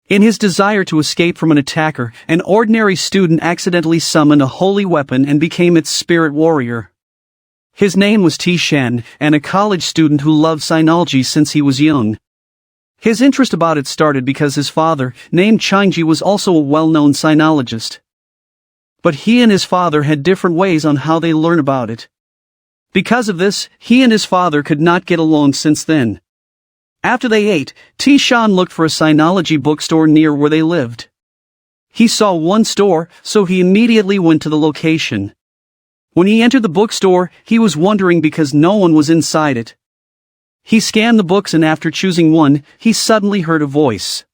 In his desire to escape from an attacker, an ordinary student accidentally summoned a holy weapon and became its spirit warrior. His name was Shin, and a college student who loved sinology since he was young. His interest about it started because his father, named Changji, was also a well-known sinologist. But he and his father had different ways on how they learn about it. Because of this, he and his father could not get along since then. After they ate, Shin looked for a sinology bookstore near where they lived. He saw one store, so he immediately went to the location. When he entered the bookstore, he was wondering because no one was inside it. He scanned the books and after choosing one, he suddenly heard a voice.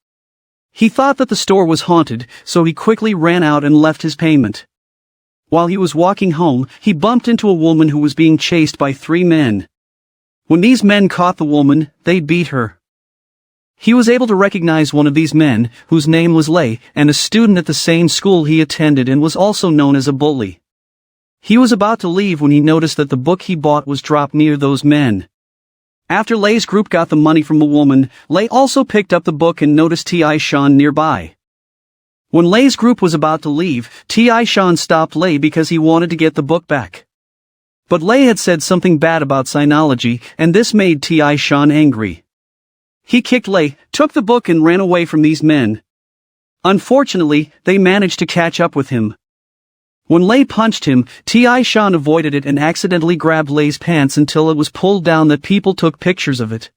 He thought that the store was haunted, so he quickly ran out and left his payment. While he was walking home, he bumped into a woman who was being chased by 3 men. When these men caught the woman, they beat her. He was able to recognize one of these men, whose name was Lei, and a student at the same school he attended and was also known as a bully. He was about to leave when he noticed that the book he bought was dropped near those men. After Lei's group got the money from the woman, Lei also picked up the book and noticed Shin nearby. When Lei's group was about to leave, Shin stopped Lei because he wanted to get the book back. But Lei had said something bad about sinology, and this made Shin angry. He kicked Lei, took the book and ran away from these men. Unfortunately, they managed to catch up with him. When Lei punched him, Shin avoided it and accidentally grabbed Lei's pants until it was pulled down that people took pictures of it.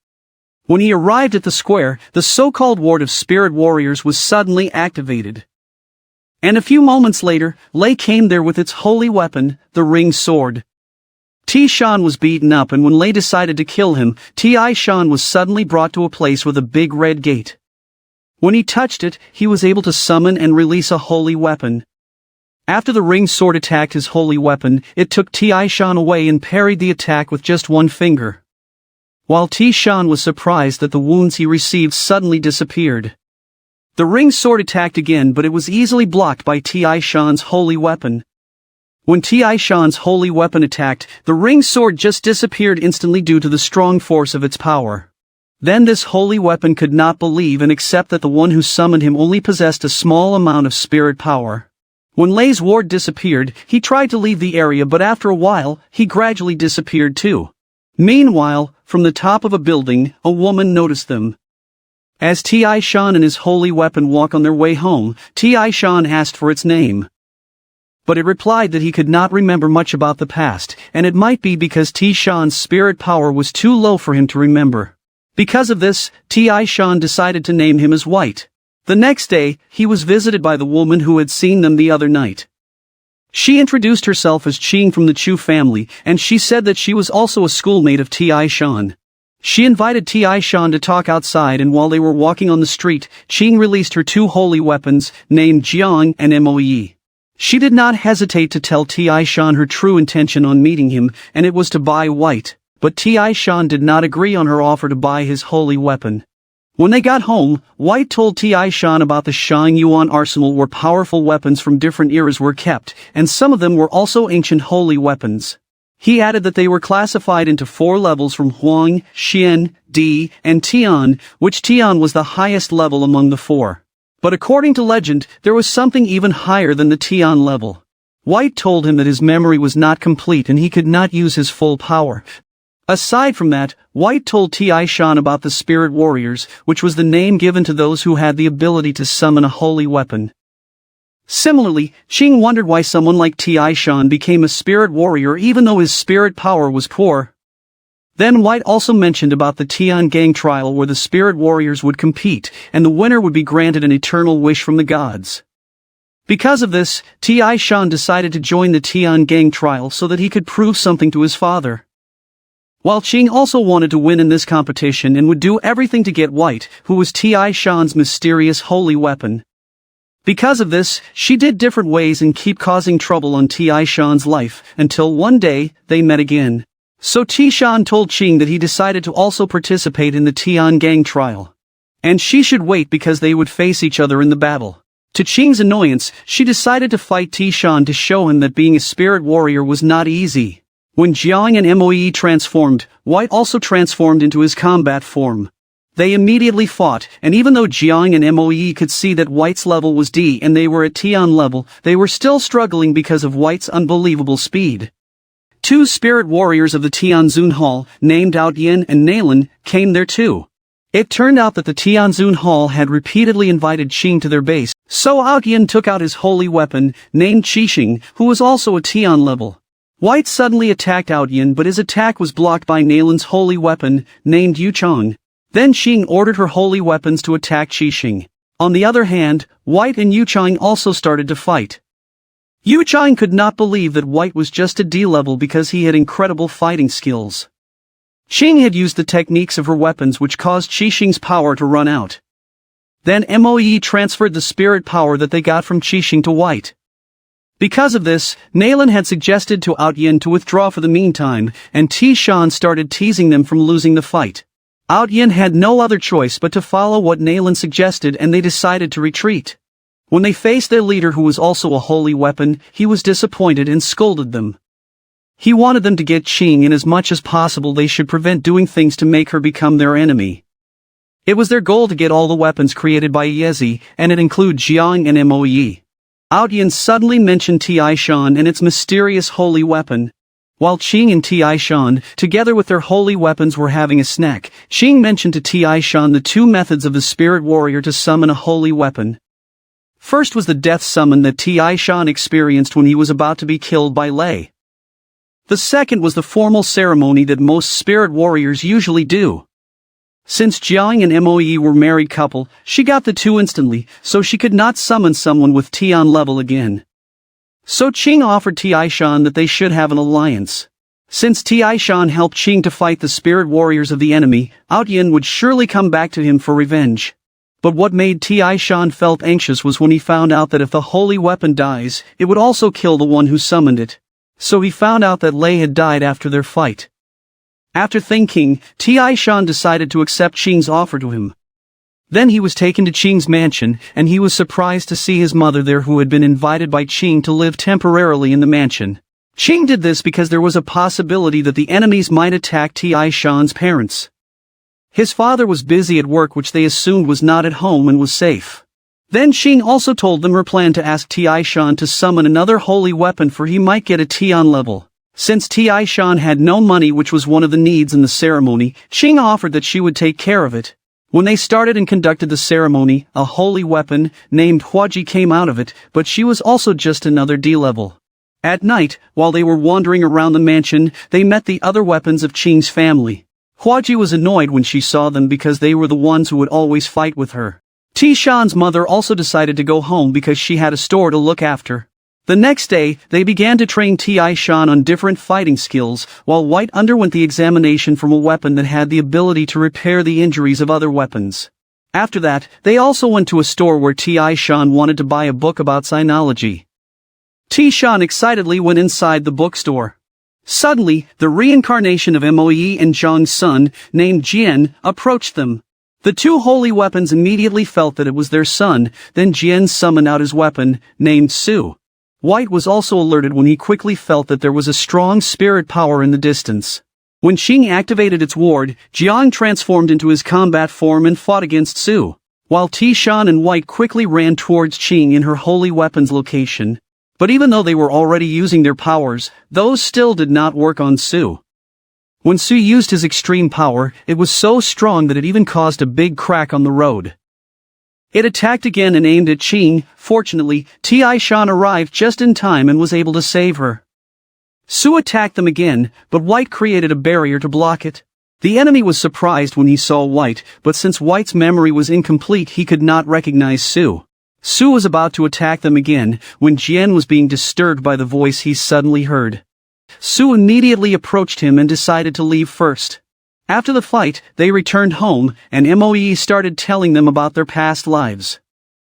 When he arrived at the square, the so-called ward of spirit warriors was suddenly activated. And a few moments later, Lei came there with its holy weapon, the ring sword. Shin was beaten up, and when Lei decided to kill him, Shin was suddenly brought to a place with a big red gate. When he touched it, he was able to summon and release a holy weapon. After the ring sword attacked his holy weapon, it took Shin away and parried the attack with just one finger. While Shin was surprised that the wounds he received suddenly disappeared. The ring sword attacked again, but it was easily blocked by Shin's holy weapon. When Shin's holy weapon attacked, the ring sword just disappeared instantly due to the strong force of its power. Then this holy weapon could not believe and accept that the one who summoned him only possessed a small amount of spirit power. When Lei's ward disappeared, he tried to leave the area, but after a while, he gradually disappeared too. Meanwhile, from the top of a building, a woman noticed them. As Shin and his holy weapon walk on their way home, Shin asked for its name. But it replied that he could not remember much about the past, and it might be because Shin's spirit power was too low for him to remember. Because of this, Shin decided to name him as White. The next day, he was visited by the woman who had seen them the other night. She introduced herself as Ching from the Chu family, and she said that she was also a schoolmate of Shin. She invited Shin to talk outside, and while they were walking on the street, Ching released her 2 holy weapons, named Jiang and Moe. She did not hesitate to tell Shin her true intention on meeting him, and it was to buy White, but Shin did not agree on her offer to buy his holy weapon. When they got home, White told Shin about the Shang Yuan arsenal where powerful weapons from different eras were kept, and some of them were also ancient holy weapons. He added that they were classified into 4 levels from Huang, Xian, Di, and Tian, which Tian was the highest level among the 4. But according to legend, there was something even higher than the Tian level. White told him that his memory was not complete and he could not use his full power. Aside from that, White told Shin about the spirit warriors, which was the name given to those who had the ability to summon a holy weapon. Similarly, Ching wondered why someone like Shin became a spirit warrior even though his spirit power was poor. Then White also mentioned about the Tian gang trial where the spirit warriors would compete, and the winner would be granted an eternal wish from the gods. Because of this, Shin decided to join the Tian gang trial so that he could prove something to his father. While Ching also wanted to win in this competition and would do everything to get White, who was Shin's mysterious holy weapon. Because of this, she did different ways and keep causing trouble on Shin's life, until one day, they met again. So Shin told Ching that he decided to also participate in the Tian gang trial. And she should wait because they would face each other in the battle. To Ching's annoyance, she decided to fight Shin to show him that being a spirit warrior was not easy. When Jiang and Moe transformed, White also transformed into his combat form. They immediately fought, and even though Jiang and Moe could see that White's level was D and they were at Tian level, they were still struggling because of White's unbelievable speed. Two spirit warriors of the Tianzun Hall, named Outyin and Nalan, came there too. It turned out that the Tianzun Hall had repeatedly invited Qing to their base, so Outyin took out his holy weapon, named Qixing, who was also a Tian level. White suddenly attacked Outyin, but his attack was blocked by Nalan's holy weapon, named Yuchang. Then Qing ordered her holy weapons to attack Qixing. On the other hand, White and Yuchang also started to fight. Yuchang could not believe that White was just a D level because he had incredible fighting skills. Qing had used the techniques of her weapons which caused Qixing's power to run out. Then Moe transferred the spirit power that they got from Qixing to White. Because of this, Nalan had suggested to Outyin to withdraw for the meantime, and Shan started teasing them from losing the fight. Outyin had no other choice but to follow what Nalan suggested, and they decided to retreat. When they faced their leader, who was also a holy weapon, he was disappointed and scolded them. He wanted them to get Qing, and as much as possible they should prevent doing things to make her become their enemy. It was their goal to get all the weapons created by Yezi, and it included Jiang and Moe. Outyin suddenly mentioned Shan and its mysterious holy weapon. While Qing and Shan, together with their holy weapons, were having a snack, Qing mentioned to Shan the two methods of the spirit warrior to summon a holy weapon. First was the death summon that Shan experienced when he was about to be killed by Lei. The second was the formal ceremony that most spirit warriors usually do. Since Jiang and Moe were married couple, she got the two instantly, so she could not summon someone with Tian level again. So Qing offered Shan that they should have an alliance. Since Shan helped Qing to fight the spirit warriors of the enemy, Outyin would surely come back to him for revenge. But what made Shan felt anxious was when he found out that if the holy weapon dies, it would also kill the one who summoned it. So he found out that Lei had died after their fight. After thinking, Shan decided to accept Qing's offer to him. Then he was taken to Qing's mansion, and he was surprised to see his mother there, who had been invited by Qing to live temporarily in the mansion. Qing did this because there was a possibility that the enemies might attack Shan's parents. His father was busy at work, which they assumed was not at home and was safe. Then Qing also told them her plan to ask Shan to summon another holy weapon, for he might get a Tian level. Since Shan had no money, which was one of the needs in the ceremony, Qing offered that she would take care of it. When they started and conducted the ceremony, a holy weapon, named Huaji, came out of it, but she was also just another D level. At night, while they were wandering around the mansion, they met the other weapons of Qing's family. Huaji was annoyed when she saw them because they were the ones who would always fight with her. Shan's mother also decided to go home because she had a store to look after. The next day, they began to train Shan on different fighting skills, while White underwent the examination from a weapon that had the ability to repair the injuries of other weapons. After that, they also went to a store where Shan wanted to buy a book about sinology. Shan excitedly went inside the bookstore. Suddenly, the reincarnation of Moe and Zhang's son, named Jian, approached them. The two holy weapons immediately felt that it was their son. Then Jian summoned out his weapon, named Su. White was also alerted when he quickly felt that there was a strong spirit power in the distance. When Qing activated its ward, Jiang transformed into his combat form and fought against Su, while Shan and White quickly ran towards Qing in her holy weapons location. But even though they were already using their powers, those still did not work on Su. When Su used his extreme power, it was so strong that it even caused a big crack on the road. It attacked again and aimed at Qing. Fortunately, Shan arrived just in time and was able to save her. Su attacked them again, but White created a barrier to block it. The enemy was surprised when he saw White, but since White's memory was incomplete, he could not recognize Su. Su was about to attack them again, when Jian was being disturbed by the voice he suddenly heard. Su immediately approached him and decided to leave first. After the fight, they returned home, and Moe started telling them about their past lives.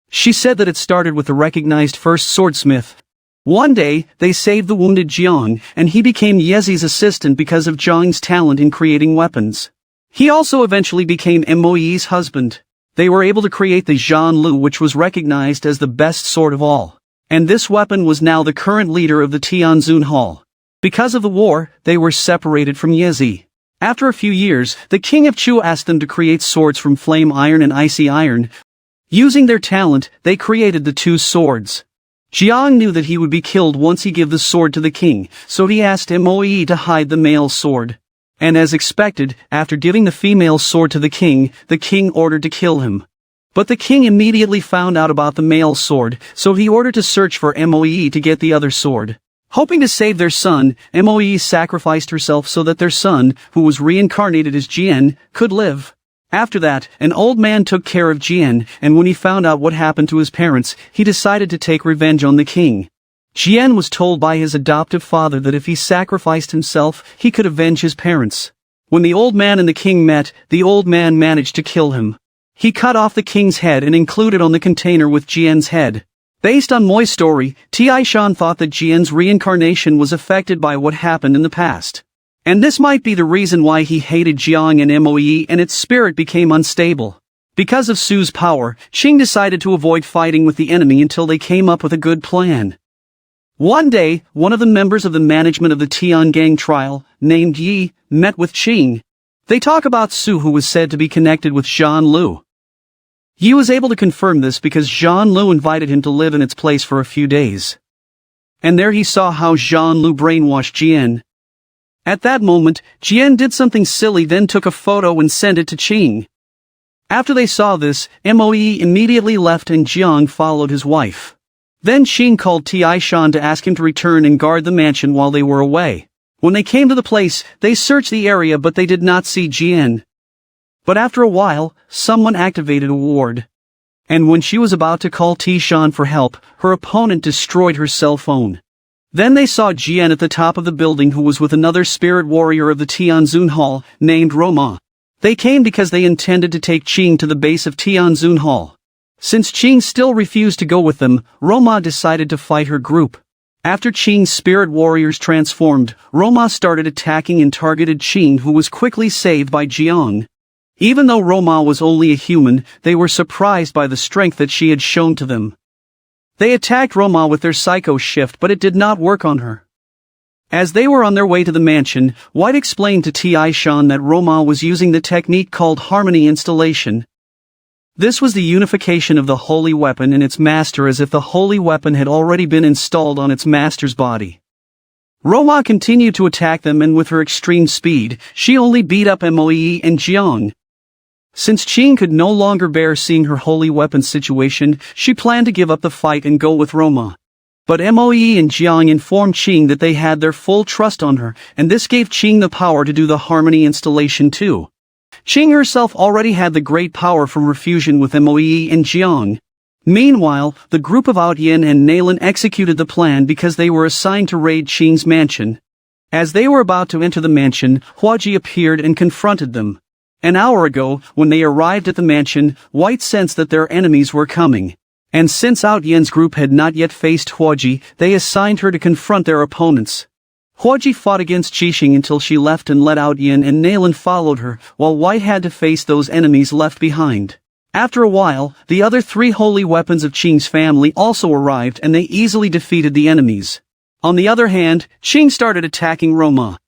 She said that it started with the recognized first swordsmith. One day, they saved the wounded Jiang, and he became Yezi's assistant because of Jiang's talent in creating weapons. He also eventually became Moe's husband. They were able to create the Zhan Lu, which was recognized as the best sword of all. And this weapon was now the current leader of the Tianzun Hall. Because of the war, they were separated from Yezi. After a few years, the king of Chu asked them to create swords from flame iron and icy iron. Using their talent, they created the two swords. Jiang knew that he would be killed once he gave the sword to the king, so he asked Moe to hide the male sword. And as expected, after giving the female sword to the king ordered to kill him. But the king immediately found out about the male sword, so he ordered to search for Moe to get the other sword. Hoping to save their son, Moe sacrificed herself so that their son, who was reincarnated as Jian, could live. After that, an old man took care of Jian, and when he found out what happened to his parents, he decided to take revenge on the king. Jian was told by his adoptive father that if he sacrificed himself, he could avenge his parents. When the old man and the king met, the old man managed to kill him. He cut off the king's head and included on the container with Jian's head. Based on Moi's story, Shan thought that Jian's reincarnation was affected by what happened in the past. And this might be the reason why he hated Jiang and Moe and its spirit became unstable. Because of Su's power, Qing decided to avoid fighting with the enemy until they came up with a good plan. One day, one of the members of the management of the Tiangang trial, named Yi, met with Qing. They talk about Su, who was said to be connected with Zhan Lu. Yi was able to confirm this because Zhan Lu invited him to live in its place for a few days. And there he saw how Zhan Lu brainwashed Jian. At that moment, Jian did something silly, then took a photo and sent it to Qing. After they saw this, Moe immediately left and Jiang followed his wife. Then Qing called Shan to ask him to return and guard the mansion while they were away. When they came to the place, they searched the area but they did not see Jian. But after a while, someone activated a ward. And when she was about to call Shan for help, her opponent destroyed her cell phone. Then they saw Jian at the top of the building, who was with another spirit warrior of the Tianzun Hall, named Roma. They came because they intended to take Qing to the base of Tianzun Hall. Since Qing still refused to go with them, Roma decided to fight her group. After Qing's spirit warriors transformed, Roma started attacking and targeted Qing, who was quickly saved by Jiang. Even though Roma was only a human, they were surprised by the strength that she had shown to them. They attacked Roma with their psycho shift, but it did not work on her. As they were on their way to the mansion, White explained to Shan that Roma was using the technique called harmony installation. This was the unification of the holy weapon and its master, as if the holy weapon had already been installed on its master's body. Roma continued to attack them, and with her extreme speed, she only beat up Moe and Jiang. Since Qing could no longer bear seeing her holy weapon situation, she planned to give up the fight and go with Roma. But Moe and Jiang informed Qing that they had their full trust on her, and this gave Qing the power to do the harmony installation too. Qing herself already had the great power from refusion with Moe and Jiang. Meanwhile, the group of Outyin and Nalan executed the plan because they were assigned to raid Qing's mansion. As they were about to enter the mansion, Huaji appeared and confronted them. An hour ago, when they arrived at the mansion, White sensed that their enemies were coming. And since Outyen's group had not yet faced Huaji, they assigned her to confront their opponents. Huaji fought against Qixing until she left and let Outyin and Nalan followed her, while White had to face those enemies left behind. After a while, the other three holy weapons of Qing's family also arrived and they easily defeated the enemies. On the other hand, Qing started attacking Roma.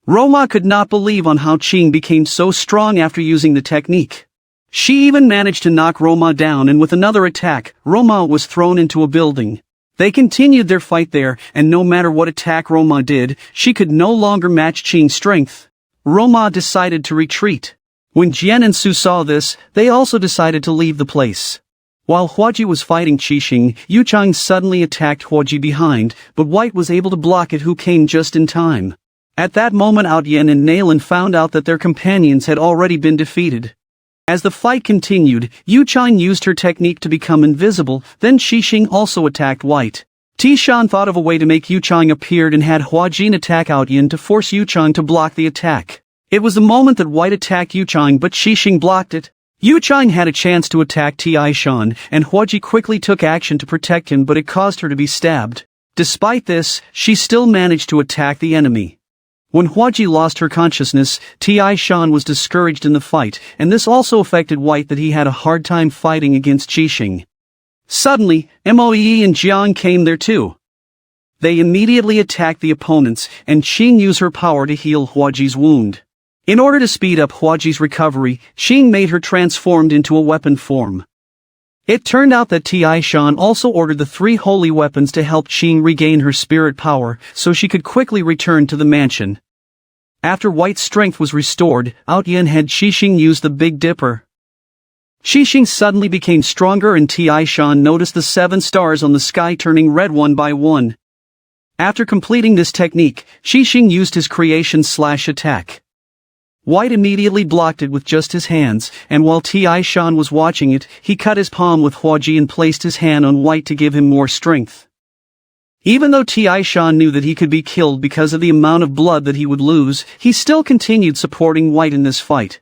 Roma could not believe on how Qing became so strong after using the technique. She even managed to knock Roma down, and with another attack, Roma was thrown into a building. They continued their fight there, and no matter what attack Roma did, she could no longer match Qing's strength. Roma decided to retreat. When Jian and Su saw this, they also decided to leave the place. While Huaji was fighting Qixing, Yuchang suddenly attacked Huaji behind, but White was able to block it, who came just in time. At that moment, Outyin and Nalan found out that their companions had already been defeated. As the fight continued, Yuchang used her technique to become invisible, then Qixing also attacked White. Shan thought of a way to make Yuchang appear and had Huajin attack Outyin to force Yuchang to block the attack. It was the moment that White attacked Yuchang, but Qixing blocked it. Yuchang had a chance to attack Shan, and Huaji quickly took action to protect him, but it caused her to be stabbed. Despite this, she still managed to attack the enemy. When Huaji lost her consciousness, Shan was discouraged in the fight, and this also affected White, that he had a hard time fighting against Qixing. Suddenly, Moe and Jiang came there too. They immediately attacked the opponents, and Qing used her power to heal Huaji's wound. In order to speed up Huaji's recovery, Shin made her transformed into a weapon form. It turned out that Shan also ordered the 3 holy weapons to help Shin regain her spirit power so she could quickly return to the mansion. After White's strength was restored, Yin had Shin use the Big Dipper. Shin suddenly became stronger and Shan noticed the 7 stars on the sky turning red one by one. After completing this technique, Shin used his creation/attack. White immediately blocked it with just his hands, and while Shan was watching it, he cut his palm with Huaji and placed his hand on White to give him more strength. Even though Shan knew that he could be killed because of the amount of blood that he would lose, he still continued supporting White in this fight.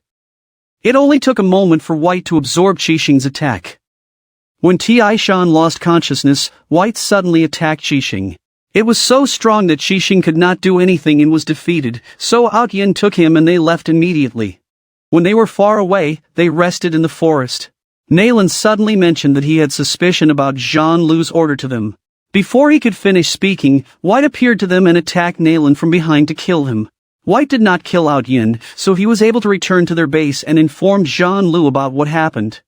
It only took a moment for White to absorb Shin's attack. When Shan lost consciousness, White suddenly attacked Shin. It was so strong that Shin could not do anything and was defeated, so Yin took him and they left immediately. When they were far away, they rested in the forest. Nalan suddenly mentioned that he had suspicion about Zhang Lu's order to them. Before he could finish speaking, White appeared to them and attacked Nalan from behind to kill him. White did not kill Yin, so he was able to return to their base and informed Zhang Lu about what happened.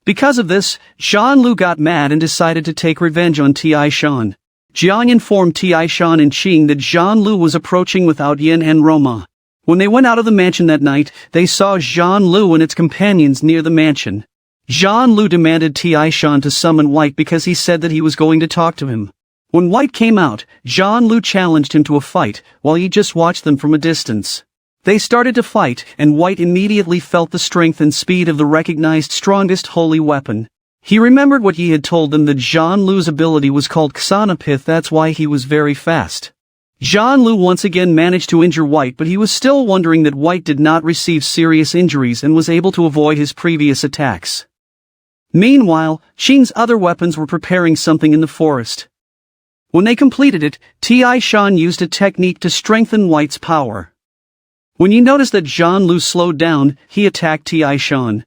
Because of this, Zhang Lu got mad and decided to take revenge on Shan. Jiang informed Shan and Qing that Zhang Lu was approaching with Yin and Roma. When they went out of the mansion that night, they saw Zhang Lu and its companions near the mansion. Zhang Lu demanded Shan to summon White because he said that he was going to talk to him. When White came out, Zhang Lu challenged him to a fight, while he just watched them from a distance. They started to fight, and White immediately felt the strength and speed of the recognized strongest holy weapon. He remembered what he had told them that Zhang Lu's ability was called Xanapith, that's why he was very fast. Zhang Lu once again managed to injure White, but he was still wondering that White did not receive serious injuries and was able to avoid his previous attacks. Meanwhile, Qing's other weapons were preparing something in the forest. When they completed it, Shan used a technique to strengthen White's power. When he noticed that Zhang Lu slowed down, he attacked Shan.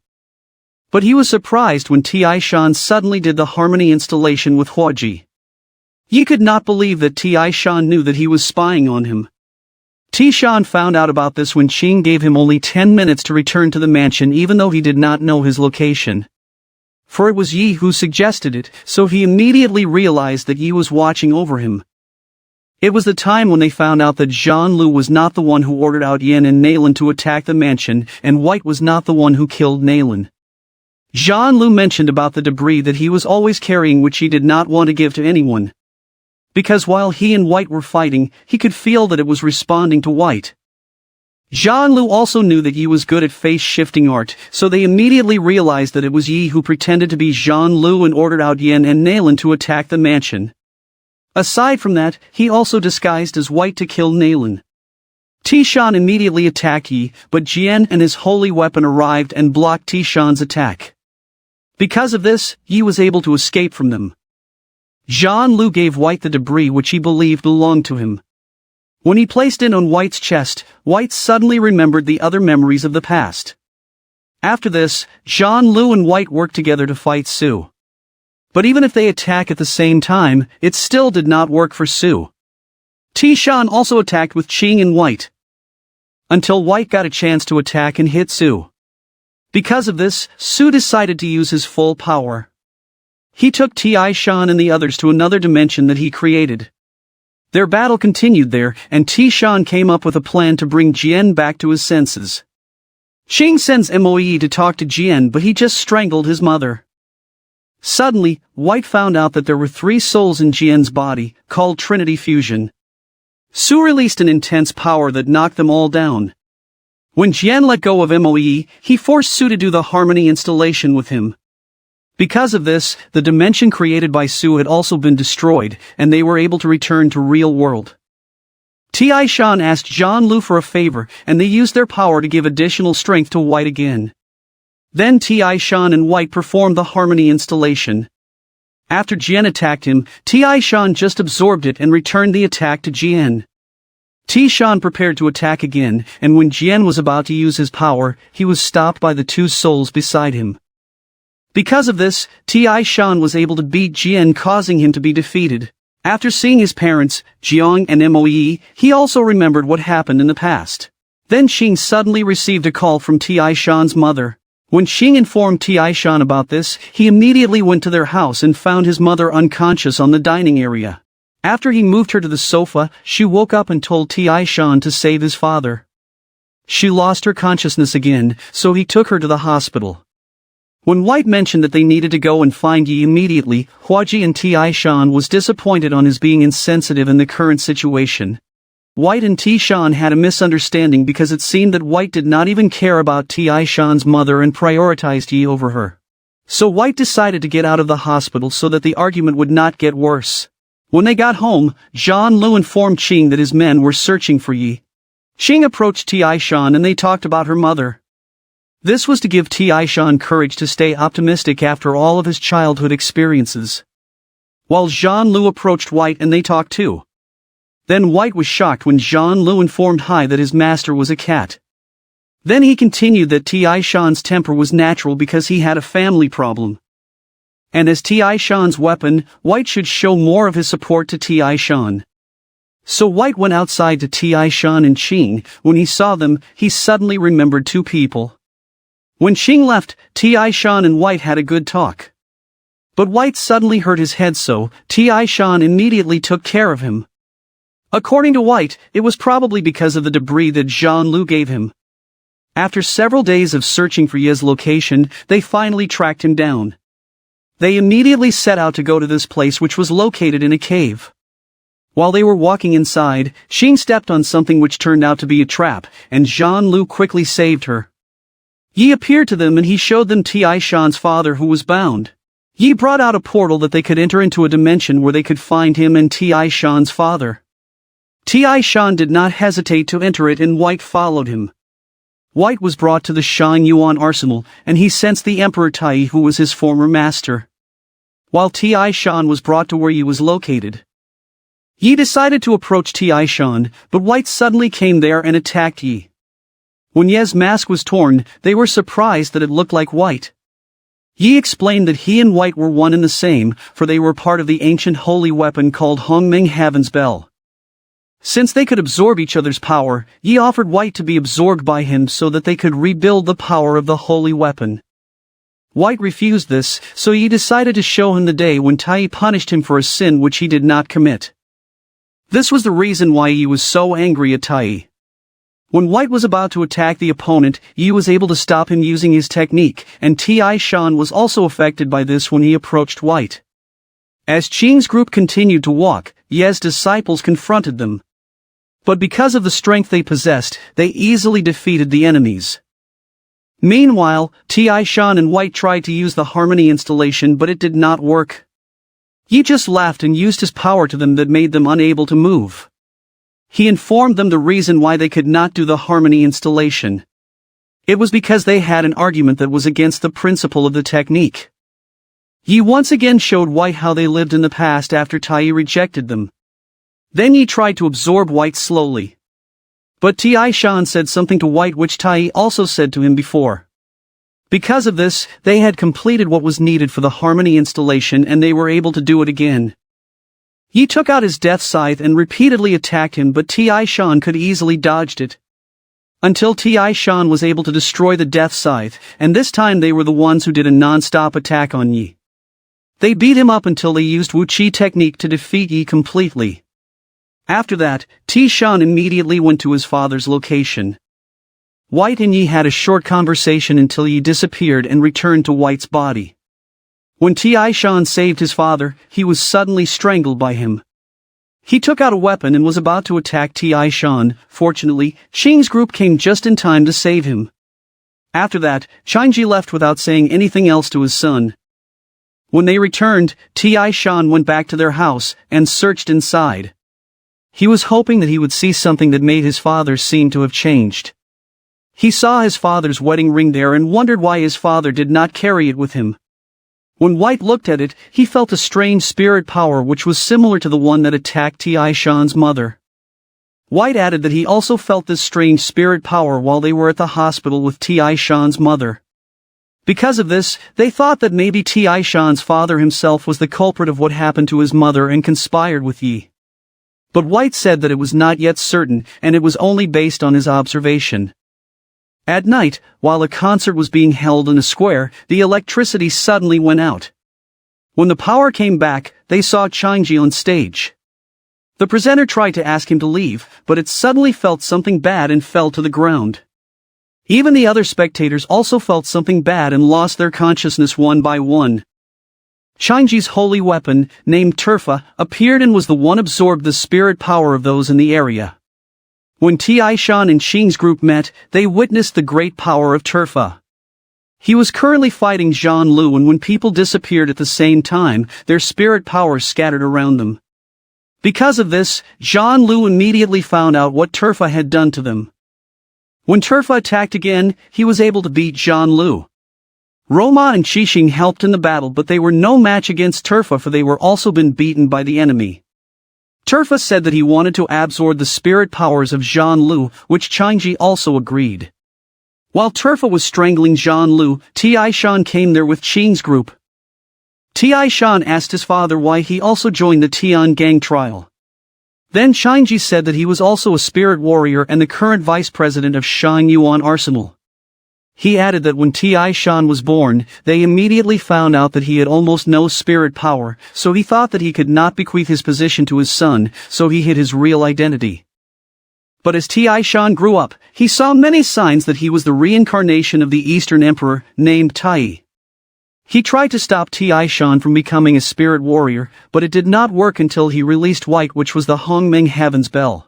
But he was surprised when Shan suddenly did the harmony installation with Huaji. He could not believe that Shan knew that he was spying on him. Shan found out about this when Qing gave him only 10 minutes to return to the mansion even though he did not know his location. For it was Yi who suggested it, so he immediately realized that Yi was watching over him. It was the time when they found out that Zhang Lu was not the one who ordered Yin and Nalan to attack the mansion, and White was not the one who killed Nalan. Zhang Lu mentioned about the debris that he was always carrying, which he did not want to give to anyone. Because while he and White were fighting, he could feel that it was responding to White. Zhang Lu also knew that Yi was good at face-shifting art, so they immediately realized that it was Yi who pretended to be Zhang Lu and ordered Yin and Nalan to attack the mansion. Aside from that, he also disguised as White to kill Nalan. Shan immediately attacked Yi, but Jian and his holy weapon arrived and blocked Shan's attack. Because of this, Yi was able to escape from them. Zhang Lu gave White the debris which he believed belonged to him. When he placed it on White's chest, White suddenly remembered the other memories of the past. After this, Zhang Lu and White worked together to fight Su. But even if they attack at the same time, it still did not work for Su. Shan also attacked with Qing and White. Until White got a chance to attack and hit Su. Because of this, Su decided to use his full power. He took Shan and the others to another dimension that he created. Their battle continued there, and Shan came up with a plan to bring Jian back to his senses. Qing sends Moe to talk to Jian, but he just strangled his mother. Suddenly, White found out that there were 3 souls in Jian's body, called Trinity Fusion. Su released an intense power that knocked them all down. When Jian let go of Moe, he forced Su to do the harmony installation with him. Because of this, the dimension created by Su had also been destroyed, and they were able to return to real world. Shan asked Zhang Lu for a favor, and they used their power to give additional strength to White again. Then Shan and White performed the harmony installation. After Jian attacked him, Shan just absorbed it and returned the attack to Jian. Shan prepared to attack again, and when Jian was about to use his power, he was stopped by the 2 souls beside him. Because of this, Shan was able to beat Jian, causing him to be defeated. After seeing his parents, Jiang and Moe, he also remembered what happened in the past. Then Shin suddenly received a call from Shan's mother. When Shin informed Shan about this, he immediately went to their house and found his mother unconscious on the dining area. After he moved her to the sofa, she woke up and told Shan to save his father. She lost her consciousness again, so he took her to the hospital. When White mentioned that they needed to go and find Yi immediately, Huaji and Shan was disappointed on his being insensitive in the current situation. White and Shan had a misunderstanding because it seemed that White did not even care about Shan's mother and prioritized Yi over her. So White decided to get out of the hospital so that the argument would not get worse. When they got home, Zhan Lu informed Shin that his men were searching for Yi. Shin approached Shan and they talked about her mother. This was to give Shan courage to stay optimistic after all of his childhood experiences. While Zhan Lu approached White and they talked too. Then White was shocked when Zhan Lu informed Hai that his master was a cat. Then he continued that Shan's temper was natural because he had a family problem. And as Shan's weapon, White should show more of his support to Shan. So White went outside to Shan and Shin. When he saw them, he suddenly remembered two people. When Shin left, Shan and White had a good talk. But White suddenly hurt his head, so Shan immediately took care of him. According to White, it was probably because of the debris that Zhan Lu gave him. After several days of searching for Ye's location, they finally tracked him down. They immediately set out to go to this place, which was located in a cave. While they were walking inside, Shin stepped on something which turned out to be a trap, and Zhan Lu quickly saved her. Yi appeared to them and he showed them Shan's father who was bound. Yi brought out a portal that they could enter into a dimension where they could find him and Shan's father. Shan did not hesitate to enter it and White followed him. White was brought to the Shang Yuan arsenal, and he sensed the Emperor Tai, who was his former master. While Shan was brought to where Yi was located. Yi decided to approach Shan, but White suddenly came there and attacked Yi. When Ye's mask was torn, they were surprised that it looked like White. Yi explained that he and White were one and the same, for they were part of the ancient holy weapon called Hongming Heaven's Bell. Since they could absorb each other's power, Yi offered White to be absorbed by him so that they could rebuild the power of the holy weapon. White refused this, so Yi decided to show him the day when Tai punished him for a sin which he did not commit. This was the reason why Yi was so angry at Tai. When White was about to attack the opponent, Yi was able to stop him using his technique, and Shan was also affected by this when he approached White. As Qing's group continued to walk, Ye's disciples confronted them. But because of the strength they possessed, they easily defeated the enemies. Meanwhile, Shan and White tried to use the harmony installation, but it did not work. Yi just laughed and used his power to them that made them unable to move. He informed them the reason why they could not do the harmony installation. It was because they had an argument that was against the principle of the technique. Yi once again showed White how they lived in the past after Tai rejected them. Then Yi tried to absorb White slowly. But Shan said something to White which Tai also said to him before. Because of this, they had completed what was needed for the harmony installation and they were able to do it again. Yi took out his death scythe and repeatedly attacked him, but Shan could easily dodged it. Until Shan was able to destroy the death scythe, and this time they were the ones who did a non-stop attack on Yi. They beat him up until they used Wu Qi technique to defeat Yi completely. After that, Shan immediately went to his father's location. White and Yi had a short conversation until Yi disappeared and returned to White's body. When Shan saved his father, he was suddenly strangled by him. He took out a weapon and was about to attack Shan. Fortunately, Qing's group came just in time to save him. After that, Changji left without saying anything else to his son. When they returned, Shan went back to their house and searched inside. He was hoping that he would see something that made his father seem to have changed. He saw his father's wedding ring there and wondered why his father did not carry it with him. When White looked at it, he felt a strange spirit power which was similar to the one that attacked Shan's mother. White added that he also felt this strange spirit power while they were at the hospital with Shan's mother. Because of this, they thought that maybe Shan's father himself was the culprit of what happened to his mother and conspired with Yi. But White said that it was not yet certain, and it was only based on his observation. At night, while a concert was being held in a square, the electricity suddenly went out. When the power came back, they saw Changji on stage. The presenter tried to ask him to leave, but it suddenly felt something bad and fell to the ground. Even the other spectators also felt something bad and lost their consciousness one by one. Changji's holy weapon, named Turfa, appeared and was the one absorbed the spirit power of those in the area. When Shin and Shin's group met, they witnessed the great power of Turfa. He was currently fighting Zhang Lu, and when people disappeared at the same time, their spirit powers scattered around them. Because of this, Zhang Lu immediately found out what Turfa had done to them. When Turfa attacked again, he was able to beat Zhang Lu. Roma and Qixing helped in the battle, but they were no match against Turfa, for they were also been beaten by the enemy. Turfa said that he wanted to absorb the spirit powers of Zhang Lu, which Changji also agreed. While Turfa was strangling Zhang Lu, Shin came there with Qing's group. Shin asked his father why he also joined the Tian gang trial. Then Changji said that he was also a spirit warrior and the current vice president of Shangyuan Arsenal. He added that when Shin was born, they immediately found out that he had almost no spirit power, so he thought that he could not bequeath his position to his son, so he hid his real identity. But as Shin grew up, he saw many signs that he was the reincarnation of the Eastern Emperor, named Tai. He tried to stop Shin from becoming a spirit warrior, but it did not work until he released White, which was the Hongmeng Heaven's Bell.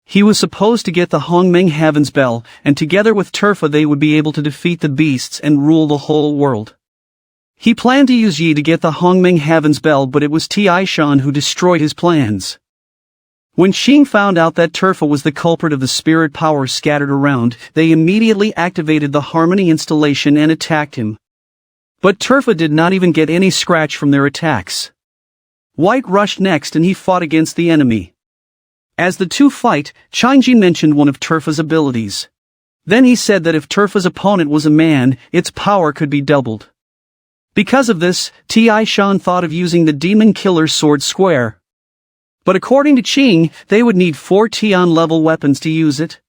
He was supposed to get the Hongmeng Heaven's Bell, and together with Turfa they would be able to defeat the beasts and rule the whole world. He planned to use Yi to get the Hongmeng Heaven's Bell, but it was Shin who destroyed his plans. When Shin found out that Turfa was the culprit of the spirit power scattered around, they immediately activated the harmony installation and attacked him. But Turfa did not even get any scratch from their attacks. White rushed next and he fought against the enemy. As the two fight, Changji mentioned one of Turfa's abilities. Then he said that if Turfa's opponent was a man, its power could be doubled. Because of this, Shin thought of using the Demon Killer's sword square. But according to Qing, they would need 4 Tian-level weapons to use it.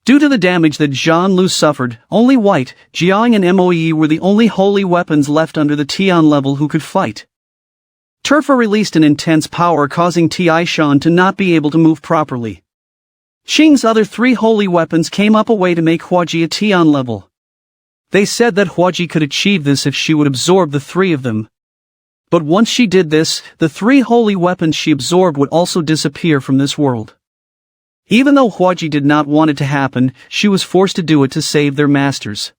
Due to the damage that Zhang Lu suffered, only White, Jiang and Moe were the only holy weapons left under the Tian level who could fight. Turfa released an intense power, causing Shin to not be able to move properly. Qing's other 3 holy weapons came up a way to make Huaji a Tian level. They said that Huaji could achieve this if she would absorb the 3 of them. But once she did this, the 3 holy weapons she absorbed would also disappear from this world. Even though Huaji did not want it to happen, she was forced to do it to save their masters.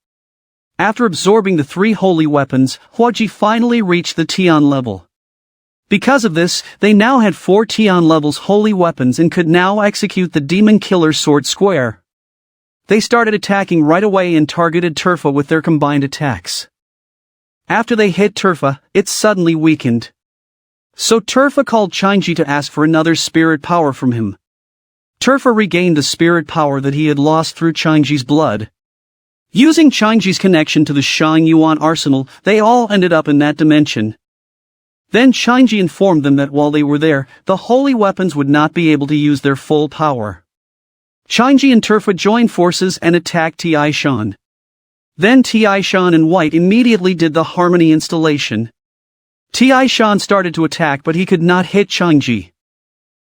After absorbing the 3 holy weapons, Huaji finally reached the Tian level. Because of this, they now had 4 Tian levels holy weapons and could now execute the Demon Killer's sword square. They started attacking right away and targeted Turfa with their combined attacks. After they hit Turfa, it suddenly weakened. So Turfa called Changji to ask for another spirit power from him. Turfa regained the spirit power that he had lost through Changji's blood. Using Changji's connection to the Shangyuan arsenal, they all ended up in that dimension. Then Changji informed them that while they were there, the holy weapons would not be able to use their full power. Changji and Turfa joined forces and attacked Shin. Then Shin and White immediately did the harmony installation. Shin started to attack, but he could not hit Changji.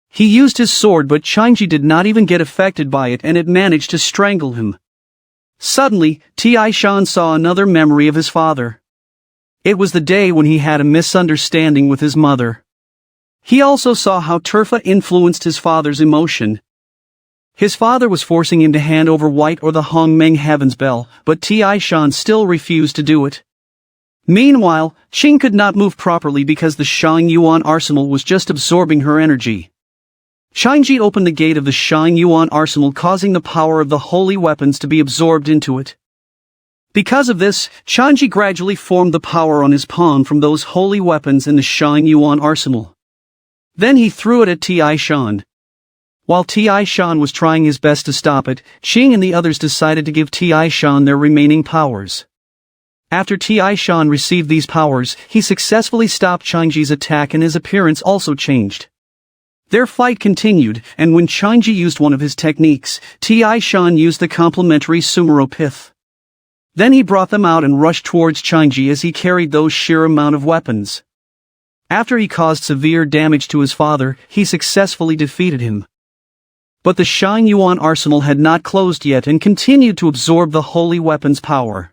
He used his sword, but Changji did not even get affected by it, and it managed to strangle him. Suddenly, Shin saw another memory of his father. It was the day when he had a misunderstanding with his mother. He also saw how Turfa influenced his father's emotion. His father was forcing him to hand over White or the Hongmeng Heaven's Bell, but Shin still refused to do it. Meanwhile, Qing could not move properly because the Shangyuan arsenal was just absorbing her energy. Changji opened the gate of the Shangyuan arsenal, causing the power of the holy weapons to be absorbed into it. Because of this, Changji gradually formed the power on his palm from those holy weapons in the Shangyuan arsenal. Then he threw it at Shin. While Shin was trying his best to stop it, Qing and the others decided to give Shin their remaining powers. After Shin received these powers, he successfully stopped Changji's attack and his appearance also changed. Their fight continued, and when Shinji used one of his techniques, Shin used the complementary Sumuro pith. Then he brought them out and rushed towards Shinji as he carried those sheer amount of weapons. After he caused severe damage to his father, he successfully defeated him. But the Shin Yuan arsenal had not closed yet and continued to absorb the holy weapon's power.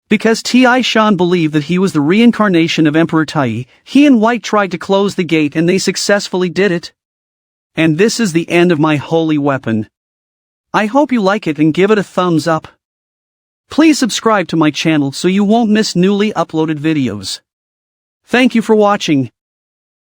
Because Shin believed that he was the reincarnation of Emperor Tai, he and White tried to close the gate and they successfully did it. And this is the end of my holy weapon. I hope you like it and give it a thumbs up. Please subscribe to my channel so you won't miss newly uploaded videos. Thank you for watching.